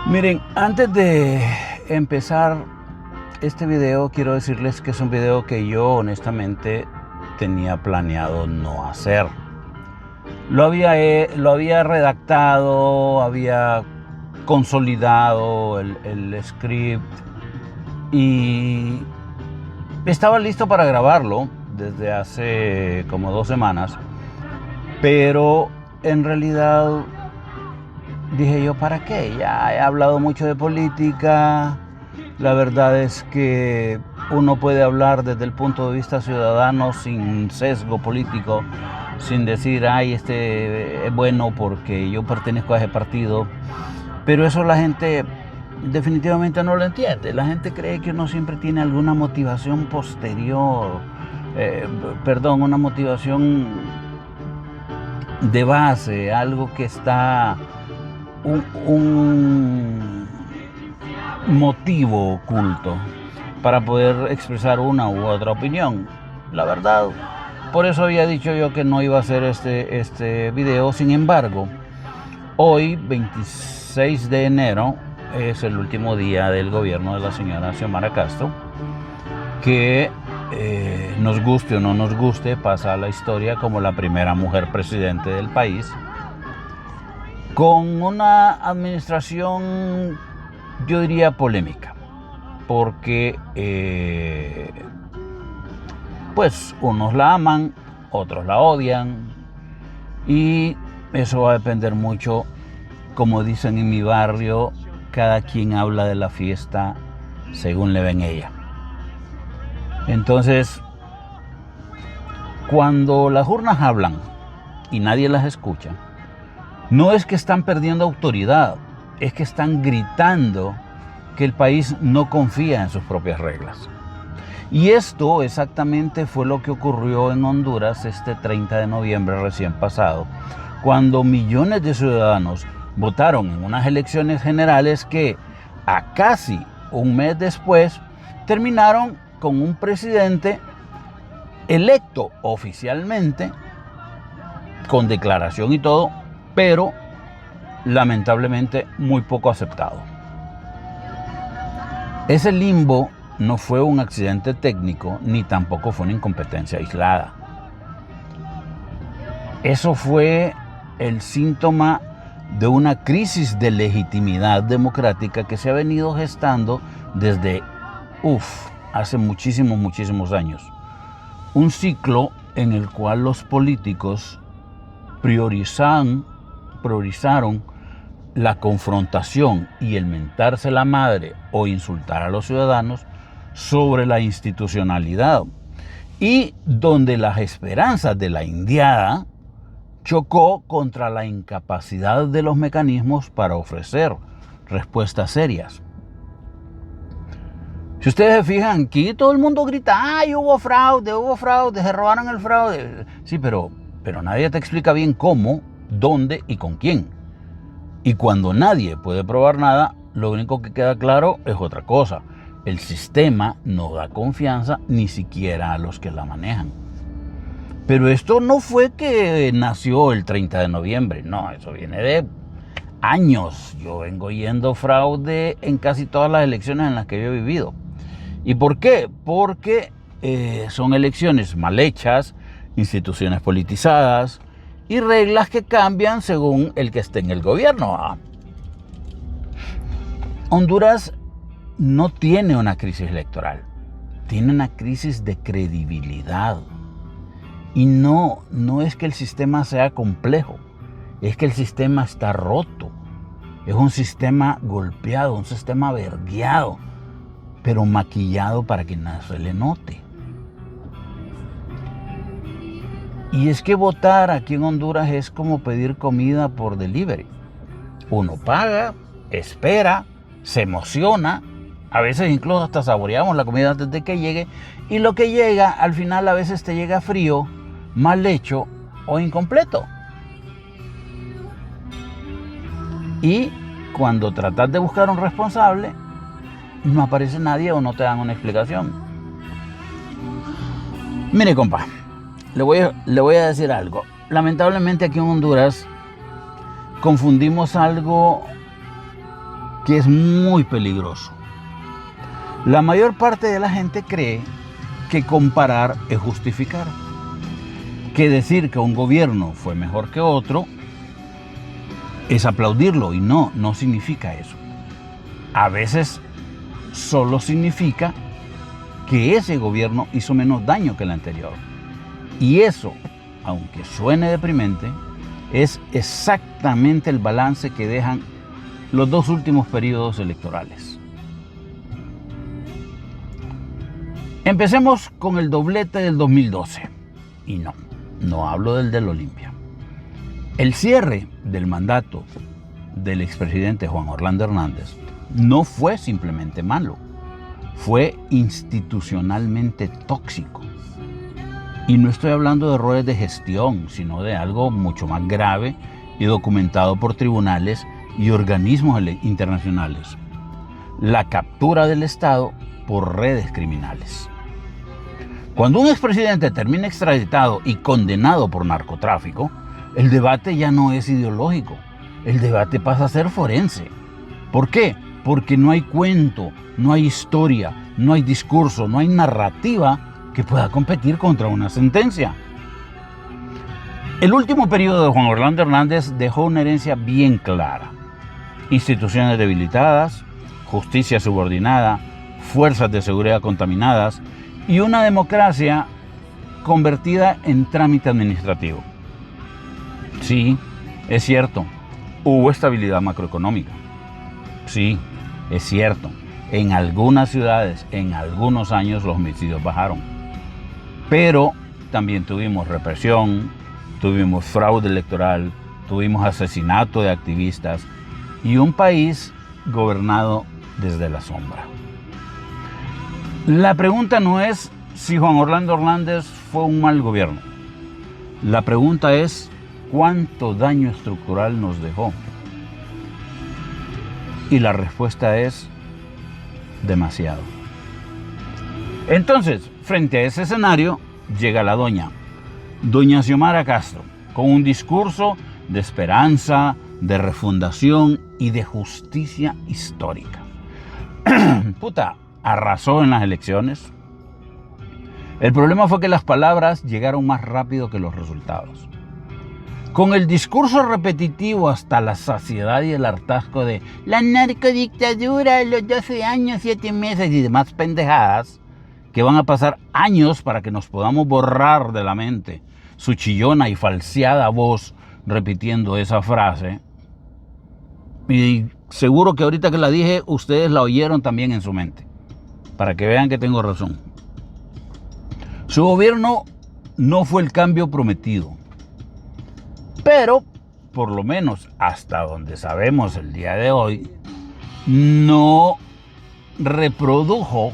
Miren, antes de empezar este video, quiero decirles que es un video que yo honestamente tenía planeado no hacer. Lo había redactado, había consolidado el script y estaba listo para grabarlo desde hace como 2 semanas, pero en realidad dije yo, ¿para qué? Ya he hablado mucho de política. La verdad es que uno puede hablar desde el punto de vista ciudadano sin sesgo político, sin decir, ay, este es bueno porque yo pertenezco a ese partido. Pero eso la gente definitivamente no lo entiende. La gente cree que uno siempre tiene alguna motivación posterior, una motivación de base, algo que está un motivo oculto para poder expresar una u otra opinión. La verdad, por eso había dicho yo que no iba a hacer este video. Sin embargo, hoy, 26 de enero, es el último día del gobierno de la señora Xiomara Castro, que nos guste o no nos guste, pasa a la historia como la primera mujer presidente del país, con una administración, yo diría, polémica, porque pues unos la aman, otros la odian, y eso va a depender mucho, como dicen en mi barrio, cada quien habla de la fiesta según le ven ella. Entonces, cuando las urnas hablan y nadie las escucha, no es que están perdiendo autoridad, es que están gritando que el país no confía en sus propias reglas. Y esto exactamente fue lo que ocurrió en Honduras este 30 de noviembre recién pasado, cuando millones de ciudadanos votaron en unas elecciones generales que a casi un mes después terminaron con un presidente electo oficialmente, con declaración y todo, pero lamentablemente muy poco aceptado. Ese limbo no fue un accidente técnico ni tampoco fue una incompetencia aislada. Eso fue el síntoma de una crisis de legitimidad democrática que se ha venido gestando desde hace muchísimos años. Un ciclo en el cual los políticos priorizaron la confrontación y el mentarse la madre o insultar a los ciudadanos sobre la institucionalidad, y donde las esperanzas de la indiada chocó contra la incapacidad de los mecanismos para ofrecer respuestas serias. Si ustedes se fijan, aquí todo el mundo grita, ¡ay, hubo fraude, se robaron el fraude! Sí, pero nadie te explica bien cómo, dónde y con quién. Y cuando nadie puede probar nada, lo único que queda claro es otra cosa. El sistema no da confianza ni siquiera a los que la manejan. Pero esto no fue que nació el 30 de noviembre, no, eso viene de años. Yo vengo yendo fraude en casi todas las elecciones en las que yo he vivido. ¿Y por qué? Porque son elecciones mal hechas, instituciones politizadas y reglas que cambian según el que esté en el gobierno. Honduras no tiene una crisis electoral, tiene una crisis de credibilidad. Y no es que el sistema sea complejo, es que el sistema está roto. Es un sistema golpeado, un sistema vergueado, pero maquillado para que nada se le note. Y es que votar aquí en Honduras es como pedir comida por delivery. Uno paga, espera, se emociona, a veces incluso hasta saboreamos la comida antes de que llegue, y lo que llega al final a veces te llega frío, mal hecho o incompleto. Y cuando tratas de buscar un responsable, no aparece nadie o no te dan una explicación. Mire, compa, le voy a decir algo. Lamentablemente aquí en Honduras confundimos algo que es muy peligroso. La mayor parte de la gente cree que comparar es justificar, que decir que un gobierno fue mejor que otro es aplaudirlo, y no significa eso. A veces solo significa que ese gobierno hizo menos daño que el anterior. Y eso, aunque suene deprimente, es exactamente el balance que dejan los dos últimos periodos electorales. Empecemos con el doblete del 2012. Y no hablo del Olimpia. El cierre del mandato del expresidente Juan Orlando Hernández no fue simplemente malo, fue institucionalmente tóxico. Y no estoy hablando de errores de gestión, sino de algo mucho más grave y documentado por tribunales y organismos internacionales: la captura del Estado por redes criminales. Cuando un expresidente termina extraditado y condenado por narcotráfico, el debate ya no es ideológico, el debate pasa a ser forense. ¿Por qué? Porque no hay cuento, no hay historia, no hay discurso, no hay narrativa que pueda competir contra una sentencia. El último periodo de Juan Orlando Hernández dejó una herencia bien clara: instituciones debilitadas, justicia subordinada, fuerzas de seguridad contaminadas y una democracia convertida en trámite administrativo. Sí, es cierto, hubo estabilidad macroeconómica. Sí, es cierto, en algunas ciudades, en algunos años los homicidios bajaron. Pero también tuvimos represión, tuvimos fraude electoral, tuvimos asesinato de activistas y un país gobernado desde la sombra. La pregunta no es si Juan Orlando Hernández fue un mal gobierno. La pregunta es cuánto daño estructural nos dejó. Y la respuesta es demasiado. Entonces, frente a ese escenario, llega la doña Xiomara Castro, con un discurso de esperanza, de refundación y de justicia histórica. Arrasó en las elecciones. El problema fue que las palabras llegaron más rápido que los resultados. Con el discurso repetitivo hasta la saciedad y el hartazgo de la narcodictadura, los 12 años, 7 meses y demás pendejadas, que van a pasar años para que nos podamos borrar de la mente su chillona y falseada voz repitiendo esa frase. Y seguro que ahorita que la dije, ustedes la oyeron también en su mente, para que vean que tengo razón. Su gobierno no fue el cambio prometido, pero por lo menos hasta donde sabemos el día de hoy, no reprodujo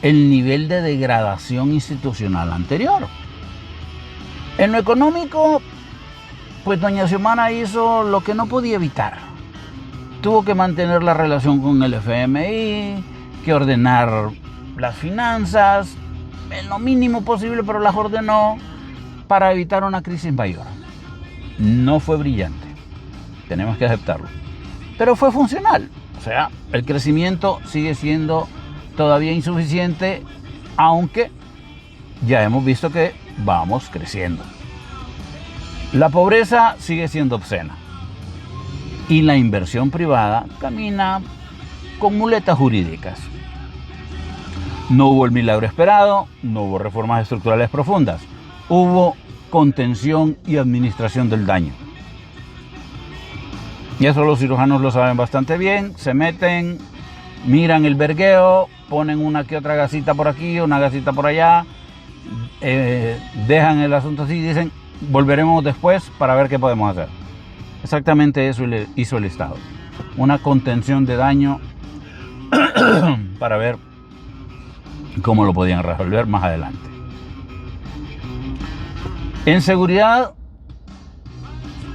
el nivel de degradación institucional anterior. En lo económico, pues doña Xiomara hizo lo que no podía evitar. Tuvo que mantener la relación con el FMI, que ordenar las finanzas, en lo mínimo posible, pero las ordenó para evitar una crisis mayor. No fue brillante, tenemos que aceptarlo, pero fue funcional. O sea, el crecimiento sigue siendo todavía insuficiente, aunque ya hemos visto que vamos creciendo. La pobreza sigue siendo obscena y la inversión privada camina con muletas jurídicas. No hubo el milagro esperado, no hubo reformas estructurales profundas, hubo contención y administración del daño. Y eso los cirujanos lo saben bastante bien. Se meten, miran el vergueo, ponen una que otra gasita por aquí, una gasita por allá, dejan el asunto así y dicen, volveremos después para ver qué podemos hacer. Exactamente eso hizo el Estado. Una contención de daño para ver cómo lo podían resolver más adelante. En seguridad,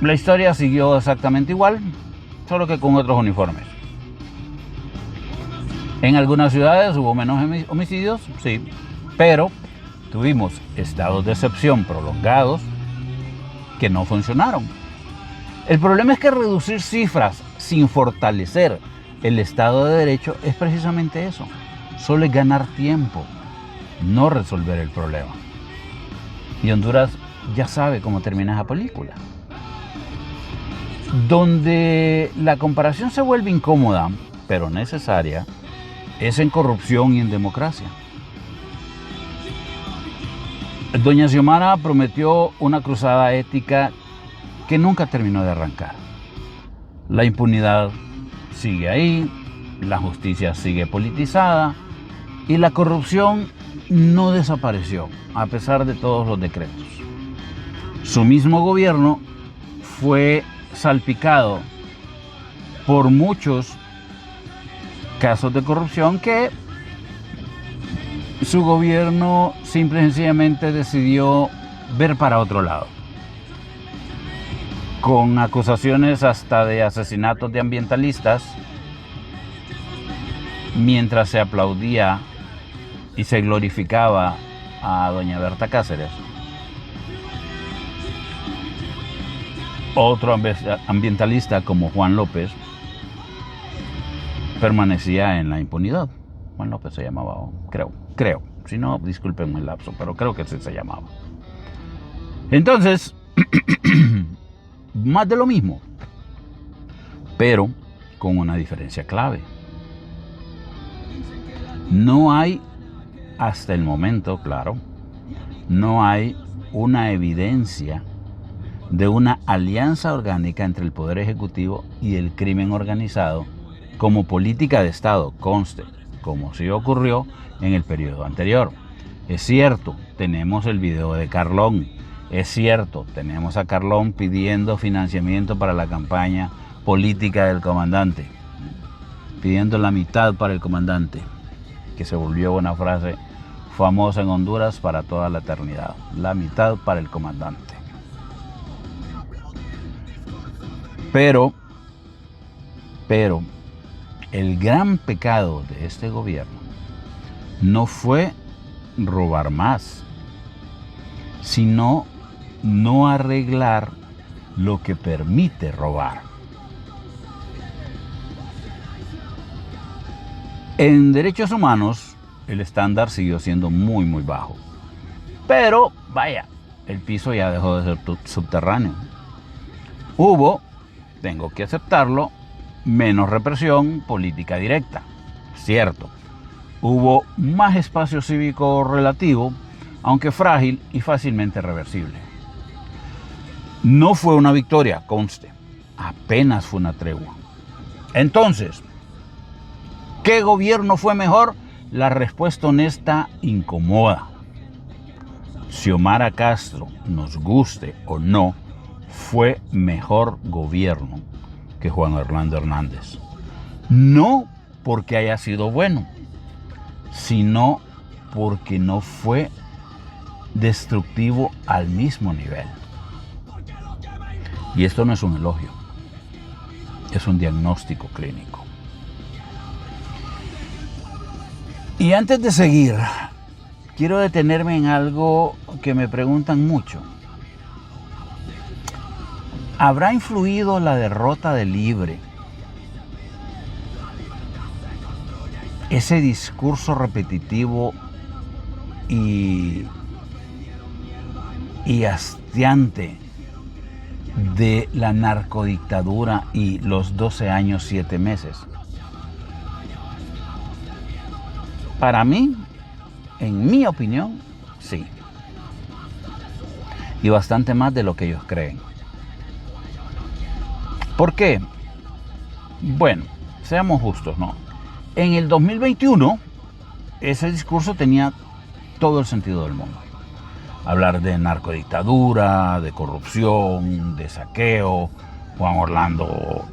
la historia siguió exactamente igual, solo que con otros uniformes. En algunas ciudades hubo menos homicidios, sí, pero tuvimos estados de excepción prolongados que no funcionaron. El problema es que reducir cifras sin fortalecer el Estado de Derecho es precisamente eso. Solo es ganar tiempo, no resolver el problema. Y Honduras ya sabe cómo termina esa película. Donde la comparación se vuelve incómoda, pero necesaria, es en corrupción y en democracia. Doña Xiomara prometió una cruzada ética que nunca terminó de arrancar. La impunidad sigue ahí, la justicia sigue politizada y la corrupción no desapareció a pesar de todos los decretos. Su mismo gobierno fue salpicado por muchos casos de corrupción que su gobierno simple y sencillamente decidió ver para otro lado, con acusaciones hasta de asesinatos de ambientalistas, mientras se aplaudía y se glorificaba a doña Berta Cáceres. Otro ambientalista como Juan López permanecía en la impunidad. Juan López se llamaba, creo. Si no, discúlpenme el lapso, pero creo que sí se llamaba. Entonces, más de lo mismo, pero con una diferencia clave. No hay, hasta el momento, claro, no hay una evidencia de una alianza orgánica entre el Poder Ejecutivo y el crimen organizado como política de Estado, conste, como sí ocurrió en el periodo anterior. Es cierto, tenemos el video de Carlón. Es cierto, tenemos a Carlón pidiendo financiamiento para la campaña política del comandante, pidiendo la mitad para el comandante, que se volvió una frase famosa en Honduras para toda la eternidad, la mitad para el comandante. Pero, el gran pecado de este gobierno no fue robar más, sino no arreglar lo que permite robar. En derechos humanos, el estándar siguió siendo muy bajo. Pero, vaya, el piso ya dejó de ser subterráneo. Hubo, tengo que aceptarlo, menos represión política directa. Cierto. Hubo más espacio cívico relativo, aunque frágil y fácilmente reversible. No fue una victoria, conste. Apenas fue una tregua. Entonces, ¿qué gobierno fue mejor? La respuesta honesta incomoda. Xiomara Castro, nos guste o no, fue mejor gobierno que Juan Orlando Hernández. No porque haya sido bueno, sino porque no fue destructivo al mismo nivel. Y esto no es un elogio, es un diagnóstico clínico. Y antes de seguir, quiero detenerme en algo que me preguntan mucho. ¿Habrá influido la derrota de Libre, ese discurso repetitivo y hastiante de la narcodictadura y los 12 años 7 meses? Para mí, en mi opinión, sí. Y bastante más de lo que ellos creen. ¿Por qué? Bueno, seamos justos, ¿no? En el 2021, ese discurso tenía todo el sentido del mundo. Hablar de narcodictadura, de corrupción, de saqueo, Juan Orlando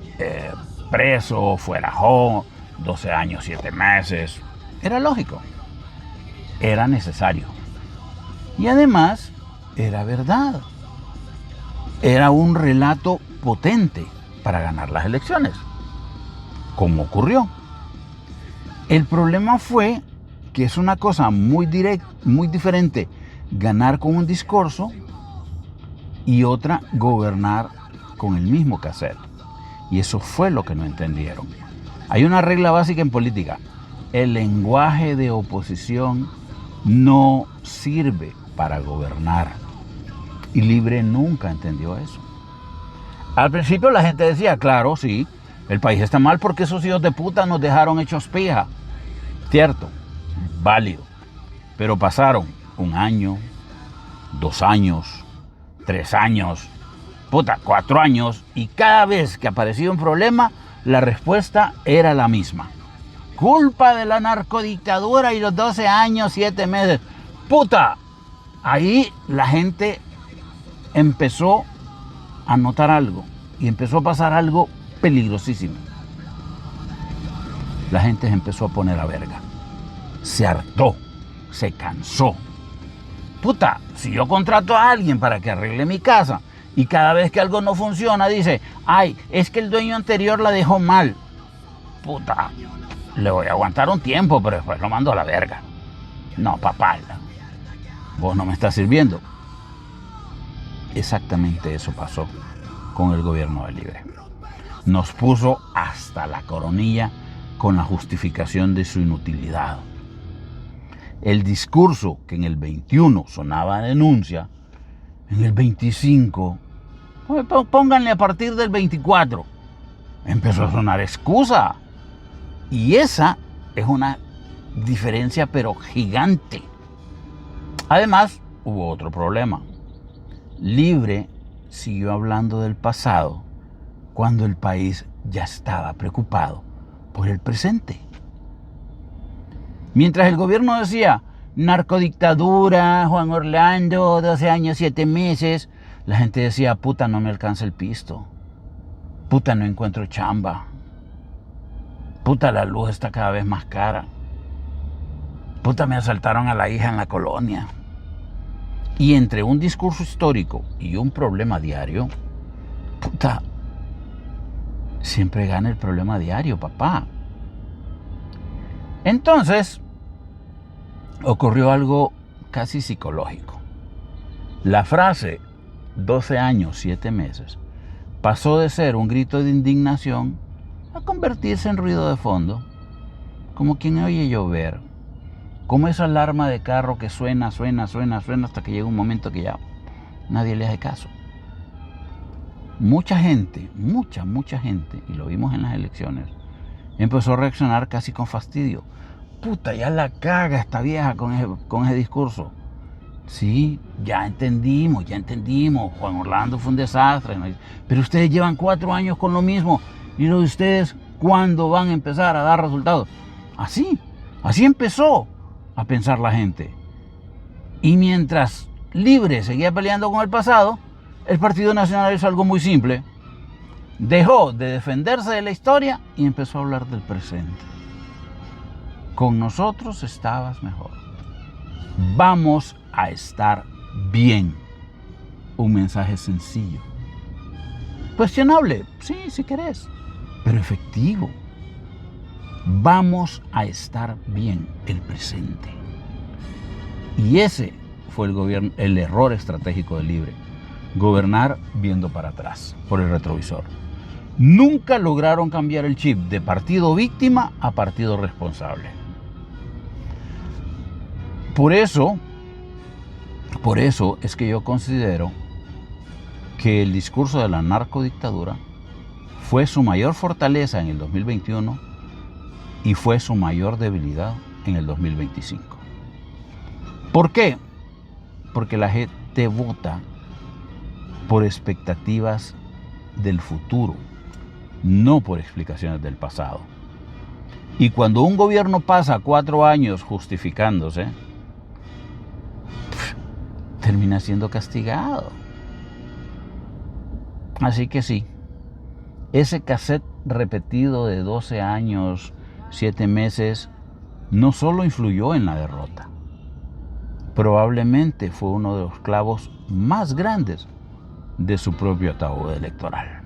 preso, fuerajón, 12 años, 7 meses. Era lógico, era necesario. Y además, era verdad. Era un relato potente para ganar las elecciones, como ocurrió. El problema fue que es una cosa muy diferente ganar con un discurso y otra gobernar con el mismo cassette. Y eso fue lo que no entendieron. Hay una regla básica en política. El lenguaje de oposición no sirve para gobernar. Y Libre nunca entendió eso. Al principio la gente decía, claro, sí, el país está mal porque esos hijos de puta nos dejaron hechos pija. Cierto, válido. Pero pasaron 1 año, 2 años, 3 años, 4 años, y cada vez que aparecía un problema, la respuesta era la misma. Culpa de la narcodictadura y los 12 años, 7 meses. Ahí la gente empezó a notar algo y empezó a pasar algo peligrosísimo. La gente se empezó a poner a verga. Se hartó, se cansó. Si yo contrato a alguien para que arregle mi casa y cada vez que algo no funciona dice, ay, es que el dueño anterior la dejó mal. Le voy a aguantar un tiempo, pero después lo mando a la verga. No, papá, vos no me estás sirviendo. Exactamente eso pasó con el gobierno de Libre. Nos puso hasta la coronilla con la justificación de su inutilidad. El discurso que en el 21 sonaba denuncia, en el 25, pónganle a partir del 24, empezó a sonar excusa. Y esa es una diferencia pero gigante. Además, hubo otro problema. Libre siguió hablando del pasado cuando el país ya estaba preocupado por el presente. Mientras el gobierno decía, narcodictadura, Juan Orlando, 12 años, 7 meses, la gente decía, no me alcanza el pisto. No encuentro chamba. La luz está cada vez más cara. Me asaltaron a la hija en la colonia. Y entre un discurso histórico y un problema diario, siempre gana el problema diario, papá. Entonces, ocurrió algo casi psicológico. La frase 12 años, 7 meses pasó de ser un grito de indignación a convertirse en ruido de fondo, como quien oye llover, como esa alarma de carro que suena hasta que llega un momento que ya nadie le hace caso. Mucha gente, mucha gente, y lo vimos en las elecciones, empezó a reaccionar casi con fastidio. Ya la caga esta vieja con ese discurso. Sí, ya entendimos, Juan Orlando fue un desastre, ¿no? Pero ustedes llevan 4 años con lo mismo, y lo de ustedes, ¿cuándo van a empezar a dar resultados? Así empezó a pensar la gente. Y mientras Libre seguía peleando con el pasado, el Partido Nacional hizo algo muy simple. Dejó de defenderse de la historia y empezó a hablar del presente. Con nosotros estabas mejor. Vamos a estar bien. Un mensaje sencillo. Cuestionable, sí, si querés, pero efectivo. Vamos a estar bien, el presente. Y ese fue el error estratégico de Libre. Gobernar viendo para atrás, por el retrovisor. Nunca lograron cambiar el chip de partido víctima a partido responsable. Por eso es que yo considero que el discurso de la narcodictadura fue su mayor fortaleza en el 2021 y fue su mayor debilidad en el 2025. ¿Por qué? Porque la gente vota por expectativas del futuro, no por explicaciones del pasado. Y cuando un gobierno pasa 4 años justificándose, termina siendo castigado. Así que sí, ese cassette repetido de 12 años, 7 meses, no solo influyó en la derrota, probablemente fue uno de los clavos más grandes de su propio ataúd electoral.